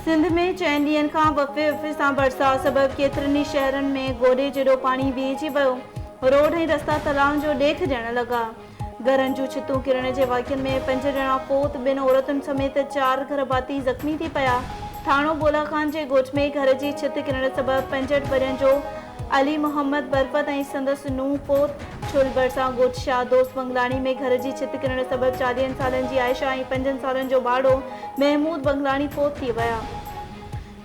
सिंध में 4 ॾींहनि खां वफ़े सां बरसात सबबि केतिरनि शहरनि में गोॾे जहिड़ो पाणी बीहिजी वियो। रोड ऐं रस्ता तलाउनि जो ॾेख ॾियण लॻा। घरनि जूं छितूं किरण जे वाक़िअनि में 5 ॼणा फ़ौत, 2 औरतुनि समेत 4 घरभाती ज़ख़्मी थी पिया। थाणो बोला खान जे ॻोठ में घर जी छित किरण सबबि 65 वरियनि जो अली मोहम्मद बरफ़त ऐं संदसि नुंहुं फ़ौत। छुल भरिसां ॻोठ शाहदोस्त बंगलाणी में घर जी छित किरण सबबि 40 सालनि जी आयशा ऐं 5 सालनि जो ॿाड़ो महमूद बंगलाणी फ़ौत थी विया।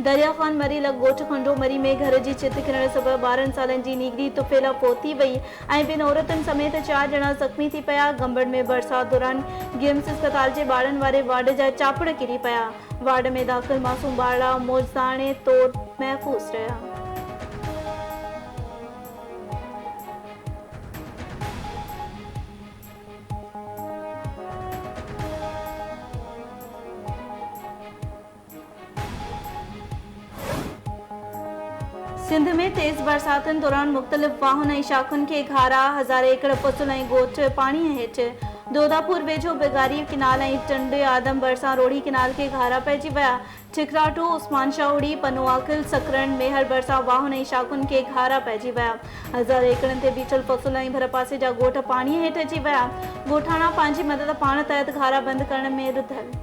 दरिया ख़ान मरी लॻ ॻोठ खंडो मरी में घर जी छित किरण सबबि 12 सालनि जी नीगरी तुफ़ेला फ़ौत थी वई ऐं 2 औरतुनि समेत 4 ॼणा ज़ख़्मी थी पिया। गंबड़ में बरसात दौरान गिम्स अस्पताल जे ॿारनि वारे वार्ड जा चापड़ किरी पिया। वार्ड में दाख़िल मासूम ॿारड़ा मौजज़ाने तौर महफ़ूज़ रहिया। सिंध में तेज़ बरसातुनि दौरान मुख़्तलिफ़ वाहन ऐं शाख़ुनि खे घारा, 1000 एकड़ फ़सुल ऐं ॻोठ पाणीअ हेठि। दोदापुर वेझो बेगारी किनाल ऐं टंडे आदम भरिसां रोड़ी किनाल खे घारा पइजी विया। ठिकराठो, उस्मान शाहड़ी, पनो आखिल, सकरन, मेहर भरिसां वाहन ऐं शाख़ुनि खे घारा पइजी विया। 1000 एकड़नि ते बीठल फ़सुल ऐं भर पासे जा ॻोठ पाणीअ हेठि अची विया। ॻोठाणा पंहिंजी मदद पाण तहत घारा बंदि करण में रुधल।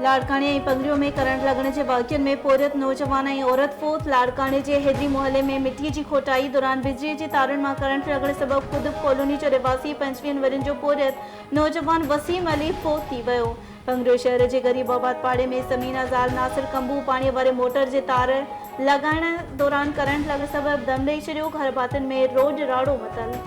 लाड़काने ऐं पंगड़ियों में करंट लॻण जे वाक़िअनि में पोरियत नौजवान ऐं औरत फ़ौत। लाड़काने जे हैदरी मोहल्ले में मिटीअ जी खोटाई दौरान बिजलीअ जी तारुनि मां करंट लॻण सबबि कुदुब कॉलोनी जो रिवासी 25 वरियनि जो पोरियत नौजवान वसीम अली फ़ौत थी वियो। पंगड़ियो शहर जे ग़रीबाबाद पाड़े में ज़मीन ज़ाल नासिर कंबू पाणीअ वारे मोटर जे तार लॻाइण दौरान करंट लॻण सबबि दम ॾेई छॾियो। घर भातियुनि में रोड राड़ो मतल।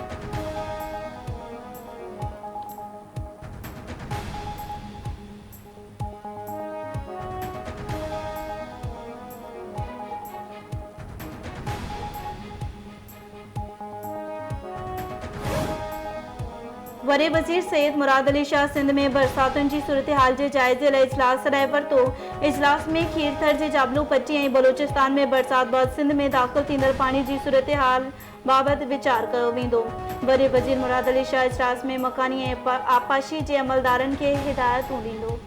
वरे वज़ीर सैयद मुराद अली शाह सिंध में बरसातुनि जी सूरत हाल जे जाइज़े लाइ इजलास सॾाए वरितो। इजलास में खीरथर जे जाबलू पट्टी ऐं बलोचिस्तान में बरसात बैदि सिंध में दाख़िल थींदड़ पाणी जी सूरत हाल बाबति वीचार कयो वेंदो। वरे वज़ीर मुराद अली शाह इजलास में मकानी ऐं आपाशी जे अमलदारनि खे हिदायतूं ॾींदो।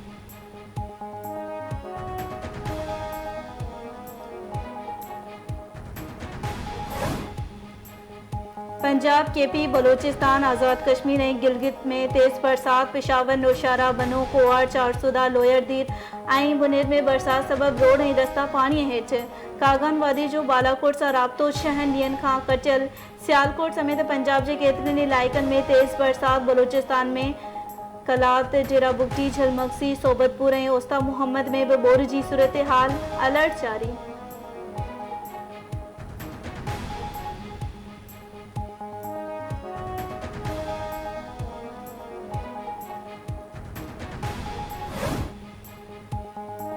पंजाब, केपी, बलोचिस्तान, आज़ाद कश्मीर ऐं गिलगित में तेज़ बरसात। पेशावर, नौशहरा, बनो, कोआर, चारसूदा, लोयरदीर ऐं बुनेर में बरसात सबबि रोड ऐं रस्ता पाणीअ हेठि। कागान वादी जो बालाकोट सां राब्तो 6 ॾींहनि खां कटियल। सियालकोट समेत पंजाब जे केतिरनि इलाइक़नि में तेज़ बरसात। बलोचिस्तान में कलात, जेराबुगटी, झलमगसी, सोबतपुर ऐं ओस्ता मुहम्मद में बि ॿोड़ जी सूरत हाल। अलर्ट जारी।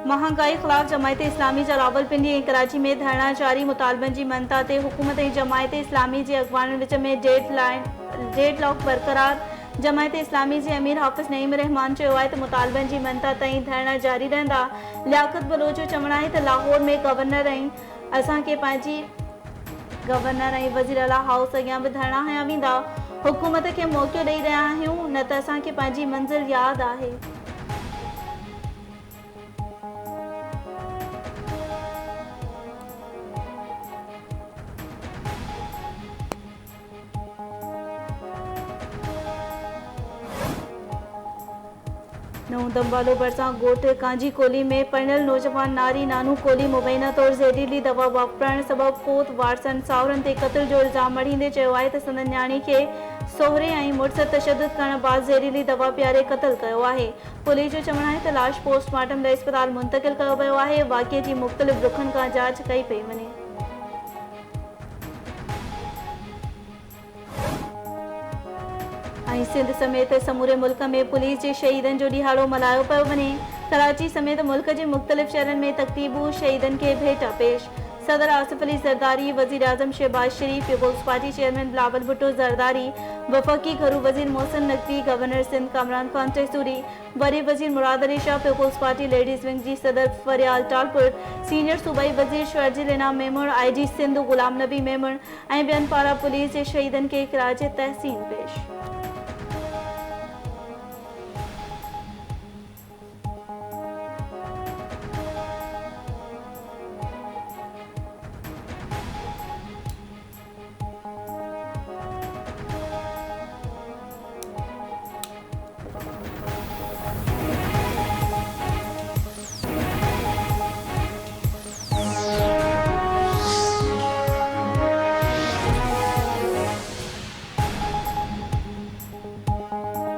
महांगाई ख़िलाफ़ जमायत इस्लामी जा रावलपिंडी ऐं कराची में धरना जारी। मुतालबनि जी मनता ते हुकूमत ऐं जमायत इस्लामी जे अॻवाननि विच में डेडलॉक बरक़रार। जमायत इस्लामी जे अमीर हाफ़िज़ नईम रहमान चयो आहे त मुतालबनि जी मनता ताईं धरना जारी रहंदा। लियाकत बलोच जो चवणु आहे त लाहौर में गवर्नर ऐं वज़ीर आला हाउस अॻियां बि धरना हया वेंदा। हुकूमत खे मौक़ो ॾेई रहिया आहियूं, न त असांखे पंहिंजी मंज़िल यादि आहे। नओं दमवालो भरिसां ॻोठ कांजी कोली में पढ़ियल नौजवान नारी नानू कोली मुबैना तौरु ज़हरीली दवा वापरण सबबि फ़ौत। वारसनि साहुरनि ते क़त्ल जो इल्ज़ाम मढ़ींदे चयो आहे त संदनि न्याणी खे सोहरे ऐं मुड़ुस तशदुद करण बादि ज़हरीली दवा पीआरे क़त्ल कयो आहे। पुलिस जो चवणु आहे त लाश पोस्टमार्टम लाइ इस्पताल मुंतक़िल कयो वियो आहे। वाक़िए जी मुख़्तलिफ़ रुख़नि खां जांच कई पई वञे। ऐं सिंध समेत समूरे मुल्क में पुलिस जे शहीदनि जो ॾिहाड़ो मल्हायो पियो वञे। कराची समेत मुल्क जे मुख़्तलिफ़ शहरनि में तक़रीबूं शहीदनि खे भेटा पेश। सदर आसिफ अली जरदारी, वजीर आजम Shahbaz Sharif, Peoples Party chairman Bilawal Bhutto Zardari, वफाकी घरू वजीर मोहसिन नकवी, गवर्नर सिंध कामरान खान टेसूरी, वरी वजीर Murad Ali Shah, Peoples Party ladies wing जी सदर फरियाल टालपुर, सीनियर सूबाई वजीर शर्जिल इनाम मेमण, IG सिंध गुलाम नबी मेमण ऐं ॿियनि पारां पुलिस जे शहीदनि खे ख़राज तहसीन पेश।